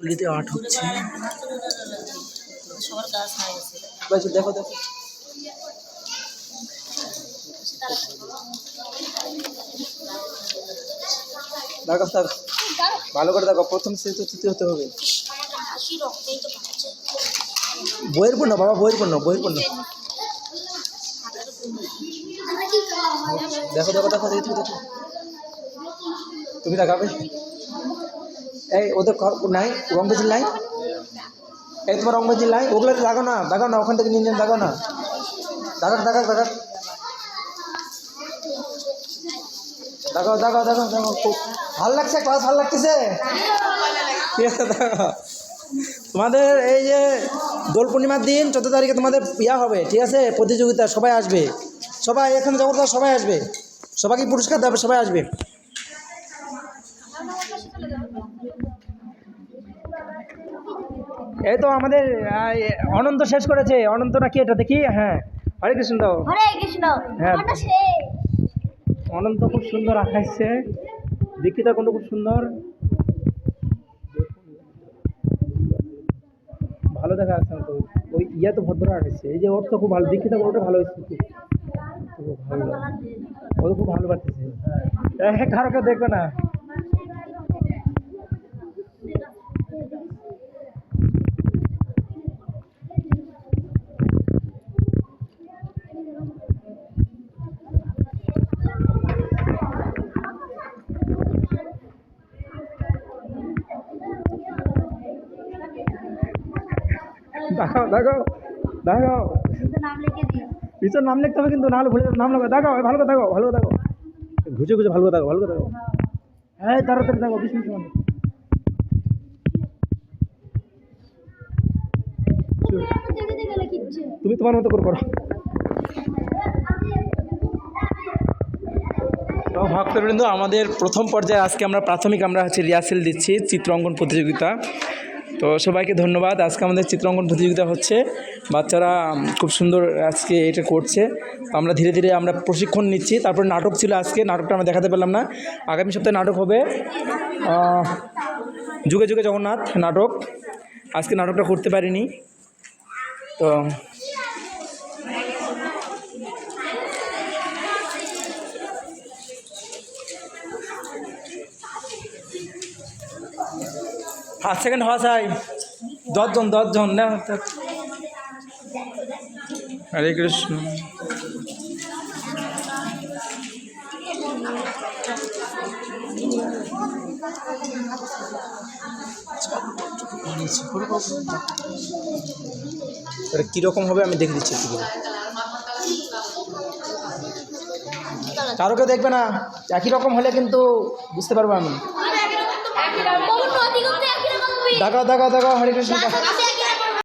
গলিতে আর্ট হচ্ছে। দেখো দেখো দেখো দেখো ভালো করে দেখো, প্রথম শ্রেণী তো তৃতীয় হতে হবে। বইয়ের পণ্য বাবা, বইয়ের পণ্য, বইয়ের পণ্য। দেখো দেখো দেখো দেখো দেখো, তুমি দেখাবে। এই ওদের নাই রংবাজির লাইন, এই তোমার রংবাজির লাইন, ওগুলো দেখো না, দেখো না, ওখান থেকে নিয়ে নেন, দেখো না, দেখো দেখো দেখো দেখো দেখো দেখো দেখো, খুব ভালো লাগছে, ক্লাস ভালো লাগতেছে, ঠিক আছে। দেখো তোমাদের এই যে দোল পূর্ণিমার দিন 14 তারিখে তোমাদের ইয়া হবে, ঠিক আছে, প্রতিযোগিতা, সবাই আসবে, সবাই এখানে জগৎ সবাই আসবে, সবাইকে পুরস্কার দেবে, সবাই আসবে। এই তো আমাদের অনন্ত শেষ করেছে, অনন্ত নাকি এটা দেখি, হ্যাঁ হরে কৃষ্ণ দাও, হরে কৃষ্ণ। হ্যাঁ অনন্ত খুব সুন্দর আঁকাইছে, দীক্ষিতা কোনটা খুব সুন্দর, ভালো দেখা যাচ্ছে তো, ওই ইয়া তো ভদ্র আঁকাইছে, এই যে ওর তো খুব ভালো, দীক্ষিতা কোনটা ভালো হয়েছে, খুব ভালো, ও তো খুব ভালো পারতেছে, কারো কেউ দেখবে না। দেখাও দেখাও দেখাও, পিছনে নাম লিখতে হবে কিন্তু, নাহলে ভুলে যাবে, নাম লাগবে। দেখাও ভালো করে দেখাও, ভালো করে দেখাও, ঘুচে ঘুচে ভালো করে দেখাও, ভালো করে দেখাও, হ্যাঁ তাড়াতাড়ি দেখো, 20 মিনিট মানে। তুমি তোমার মতো করে করো। তো ভক্তবৃন্দ, আমাদের প্রথম পর্যায়ে আজকে আমরা প্রাথমিক আমরা রিহার্সেল দিচ্ছি চিত্র অঙ্কন প্রতিযোগিতা। তো সবাইকে ধন্যবাদ। আজকে আমাদের চিত্রাঙ্কন প্রতিযোগিতা হচ্ছে, বাচ্চারা খুব সুন্দর আজকে এটা করছে। আমরা ধীরে ধীরে আমরা প্রশিক্ষণ নিচ্ছি। তারপর নাটক ছিল আজকে, নাটকটা আমরা দেখাতে পারলাম না, আগামী সপ্তাহে নাটক হবে, যুগে যুগে জগন্নাথ নাটক। আজকে নাটকটা করতে পারিনি। তো ফার্স্ট সেকেন্ড হওয়া চাই, 10জন না। হরে কৃষ্ণ। কীরকম হবে আমি দেখে দিচ্ছি, কারো কেউ দেখবে না, একই রকম হলে কিন্তু বুঝতে পারবো আমি। দেখাও দেখাও দেখাও, হরে কৃষ্ণ।